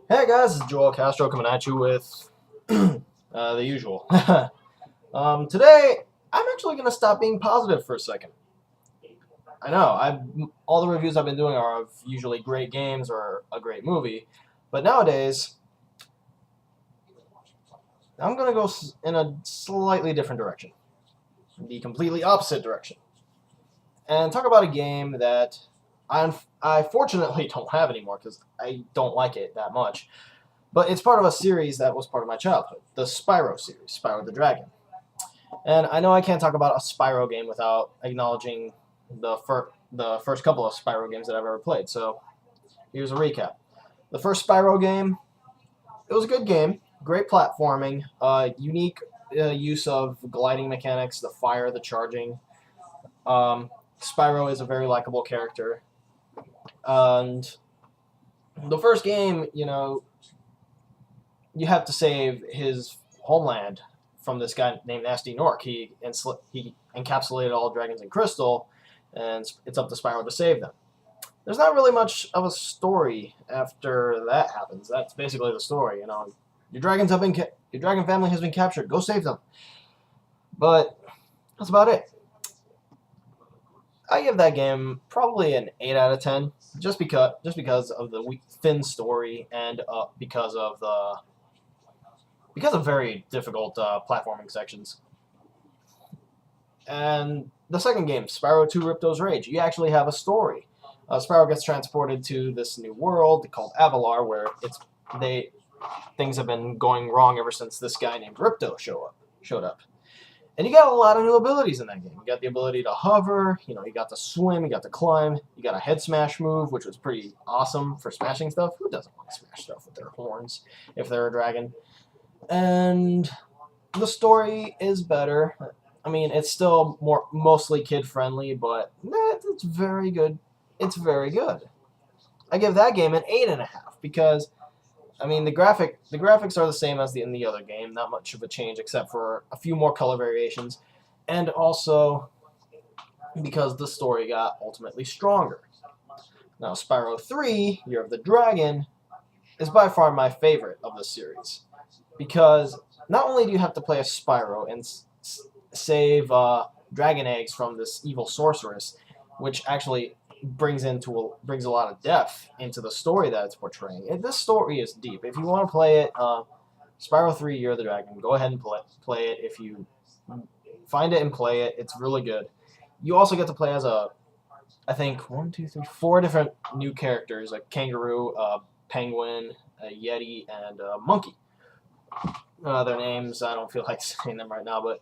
Hey guys, this is Joel Castro coming at you with the usual. Today, I'm actually going to stop being positive for a second. I know, all the reviews I've been doing are of usually great games or a great movie, but nowadays, I'm going to go in a slightly different direction, the completely opposite direction, and talk about a game that I fortunately don't have anymore because I don't like it that much. But it's part of a series that was part of my childhood, the Spyro series, Spyro the Dragon. And I know I can't talk about a Spyro game without acknowledging the first couple of Spyro games that I've ever played. So here's a recap. The first Spyro game, it was a good game, great platforming, unique use of gliding mechanics, the fire, the charging. Spyro is a very likable character. And the first game, you have to save his homeland from this guy named Nasty Nork. He encapsulated all dragons in crystal, and it's up to Spyro to save them. There's not really much of a story after that happens. That's basically the story. Your your dragon family has been captured. Go save them. But that's about it. I give that game probably an 8 out of 10, just because of the thin story and because of very difficult platforming sections. And the second game, Spyro 2 Ripto's Rage, you actually have a story. Spyro gets transported to this new world called Avalar, where things have been going wrong ever since this guy named Ripto showed up. And you got a lot of new abilities in that game. You got the ability to hover, you got to swim, you got to climb, you got a head smash move, which was pretty awesome for smashing stuff. Who doesn't want to smash stuff with their horns if they're a dragon? And the story is better. I mean, it's still mostly kid-friendly, but it's very good. It's very good. I give that game an 8.5 because, I mean, the graphics are the same as in the other game. Not much of a change except for a few more color variations, and also because the story got ultimately stronger. Now, Spyro 3, Year of the Dragon, is by far my favorite of the series because not only do you have to play as Spyro and save dragon eggs from this evil sorceress, which actually brings a lot of depth into the story that it's portraying. This story is deep. If you want to play it, Spyro 3 Year of the Dragon, go ahead and play it. If you find it and play it, it's really good. You also get to play as I think, 4 different new characters, a kangaroo, a penguin, a yeti, and a monkey. Their names, I don't feel like saying them right now, but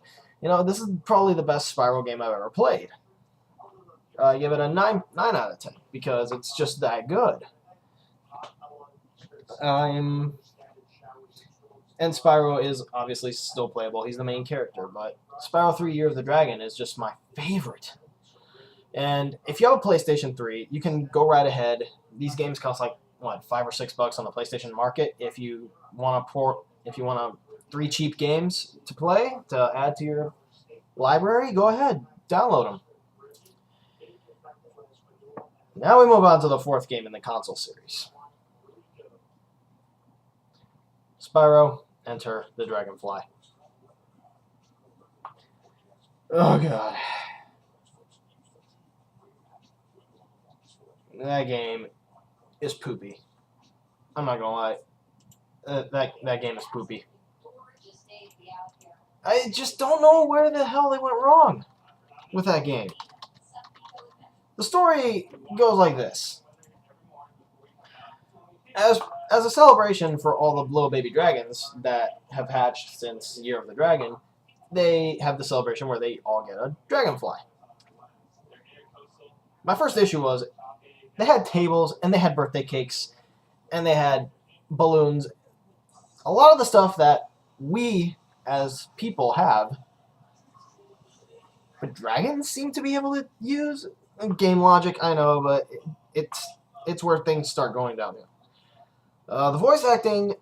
this is probably the best Spyro game I've ever played. I give it a 9 out of 10 because it's just that good. And Spyro is obviously still playable. He's the main character, but Spyro 3 Year of the Dragon is just my favorite. And if you have a PlayStation 3, you can go right ahead. These games cost like $5 or $6 on the PlayStation Market. If you want to 3 cheap games to play to add to your library, go ahead, download them. Now we move on to the 4th game in the console series. Spyro, Enter the Dragonfly. Oh god. That game is poopy. I'm not gonna lie. That game is poopy. I just don't know where the hell they went wrong with that game. The story goes like this. As a celebration for all the little baby dragons that have hatched since Year of the Dragon, they have the celebration where they all get a dragonfly. My first issue was they had tables and they had birthday cakes and they had balloons. A lot of the stuff that we as people have, but dragons seem to be able to use. Game logic, I know, but it's where things start going downhill. The voice acting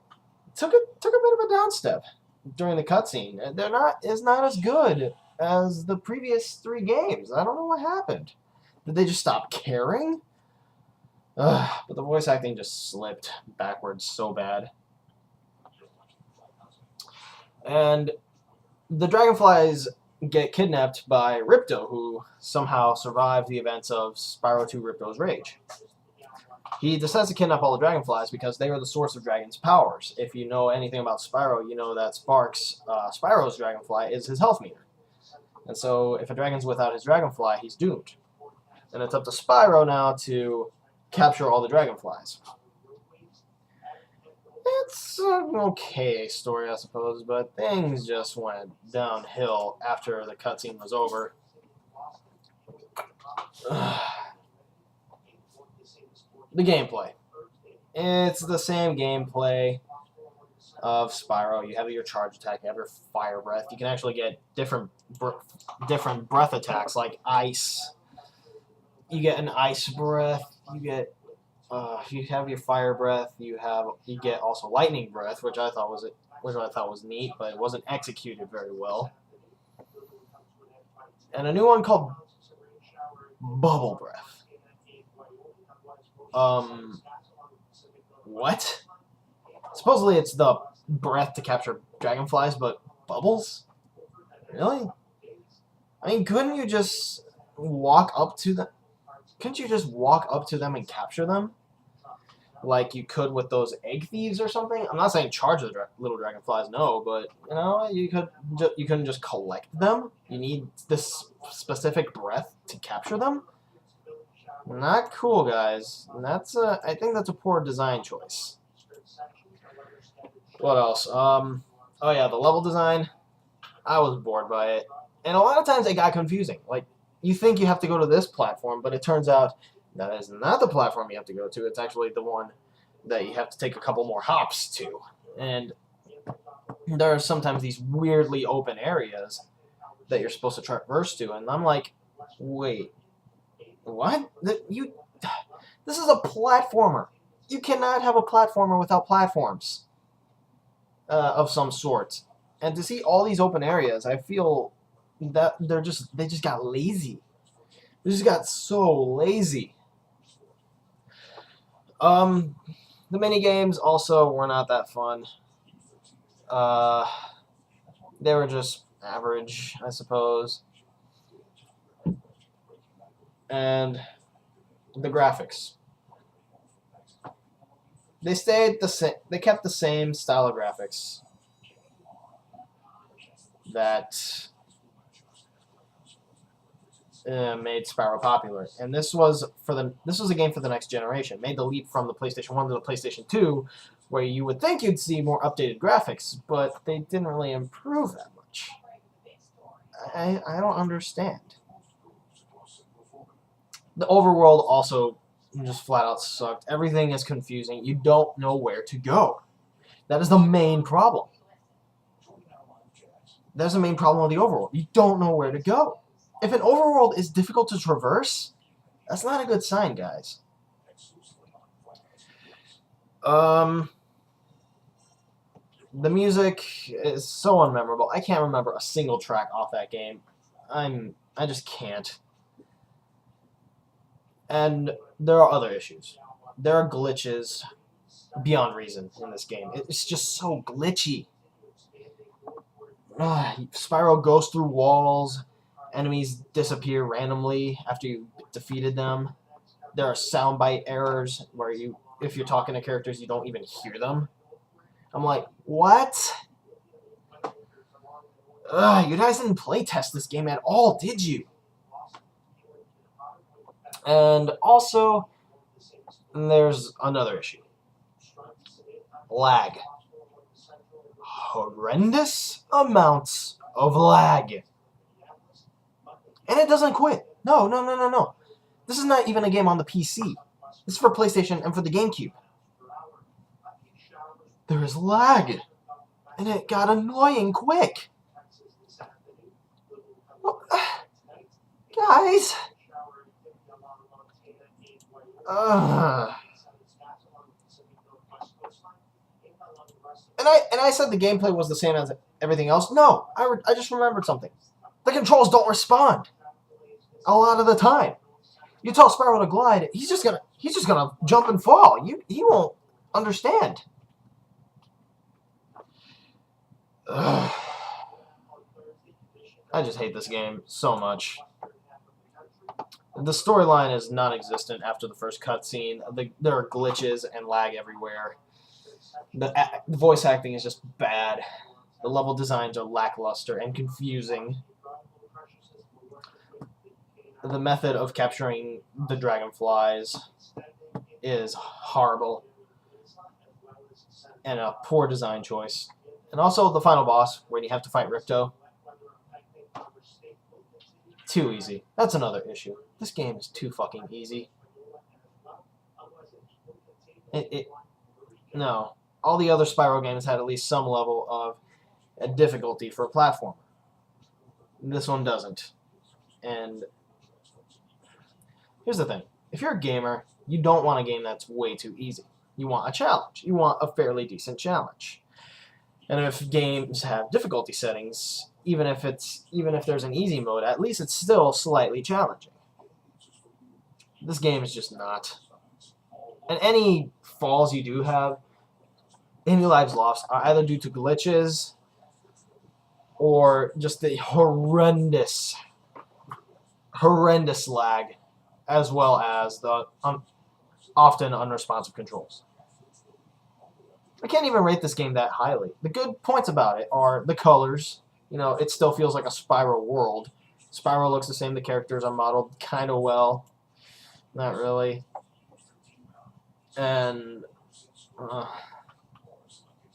took a bit of a downstep during the cutscene. Is not as good as the previous 3 games. I don't know what happened. Did they just stop caring? But the voice acting just slipped backwards so bad. And the Dragonflies get kidnapped by Ripto, who somehow survived the events of Spyro 2 Ripto's Rage. He decides to kidnap all the Dragonflies because they are the source of Dragon's powers. If you know anything about Spyro, you know that Spyro's Dragonfly, is his health meter. And so if a dragon's without his Dragonfly, he's doomed. And it's up to Spyro now to capture all the Dragonflies. It's an okay story, I suppose, but things just went downhill after the cutscene was over. The gameplay. It's the same gameplay of Spyro. You have your charge attack, you have your fire breath. You can actually get different breath attacks, like ice. You get an ice breath. You have your fire breath. You get also lightning breath, which I thought was neat, but it wasn't executed very well. And a new one called bubble breath. What? Supposedly it's the breath to capture dragonflies, but bubbles? Really? I mean, couldn't you just walk up to them? Couldn't you just walk up to them and capture them? Like you could with those egg thieves or something? I'm not saying charge the little dragonflies, no, but, you know, you couldn't just collect them? You need this specific breath to capture them? Not cool, guys. I think that's a poor design choice. What else? Oh yeah, the level design. I was bored by it. And a lot of times it got confusing. Like, you think you have to go to this platform, but it turns out that is not the platform you have to go to. It's actually the one that you have to take a couple more hops to. And there are sometimes these weirdly open areas that you're supposed to traverse to. And I'm like, wait, what? This is a platformer. You cannot have a platformer without platforms of some sort. And to see all these open areas, I feel that they just got lazy. They just got so lazy. The mini games also were not that fun. They were just average, I suppose. And the graphics. They stayed the same. They kept the same style of graphics that made Spyro popular, and this was a game for the next generation. Made the leap from the PlayStation 1 to the PlayStation 2, where you would think you'd see more updated graphics, but they didn't really improve that much. I don't understand. The overworld also just flat out sucked. Everything is confusing. You don't know where to go. That is the main problem. That's the main problem with the overworld. You don't know where to go. If an overworld is difficult to traverse, that's not a good sign, guys. The music is so unmemorable. I can't remember a single track off that game. I just can't. And there are other issues. There are glitches beyond reason in this game. It's just so glitchy. Spyro goes through walls. Enemies disappear randomly after you defeated them. There are soundbite errors where if you're talking to characters, you don't even hear them. I'm like, what? You guys didn't playtest this game at all, did you? And also, there's another issue. Lag. Horrendous amounts of lag. And it doesn't quit. No. This is not even a game on the PC. This is for PlayStation and for the GameCube. There is lag. And it got annoying quick. Guys. And I said the gameplay was the same as everything else. No, I just remembered something. The controls don't respond a lot of the time. You tell Spyro to glide, he's He's just gonna jump and fall. He won't understand. Ugh. I just hate this game so much. The storyline is non-existent after the first cutscene. There are glitches and lag everywhere. The voice acting is just bad. The level designs are lackluster and confusing. The method of capturing the dragonflies is horrible and a poor design choice. And also the final boss, when you have to fight Ripto. Too easy. That's another issue. This game is too fucking easy. No. All the other Spyro games had at least some level of difficulty for a platformer. This one doesn't. And here's the thing. If you're a gamer, you don't want a game that's way too easy. You want a challenge. You want a fairly decent challenge. And if games have difficulty settings, even if there's an easy mode, at least it's still slightly challenging. This game is just not. And any falls you do have, any lives lost, are either due to glitches or just the horrendous lag, as well as the often unresponsive controls. I can't even rate this game that highly. The good points about it are the colors. You know, it still feels like a Spyro world. Spyro looks the same. The characters are modeled kind of well. Not really. And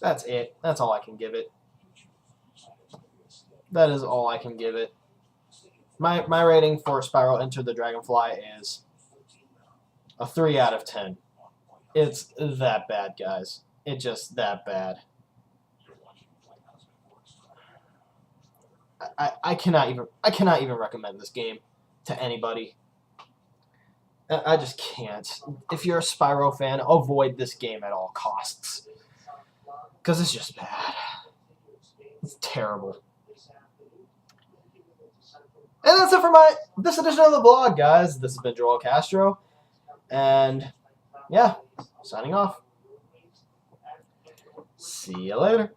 that's it. That's all I can give it. That is all I can give it. My rating for Spyro Enter the Dragonfly is a 3 out of 10. It's that bad, guys. It's just that bad. I cannot even recommend this game to anybody. I just can't. If you're a Spyro fan, avoid this game at all costs. Because it's just bad. It's terrible. And that's it for this edition of the vlog, guys. This has been Joel Castro. And yeah, signing off. See you later.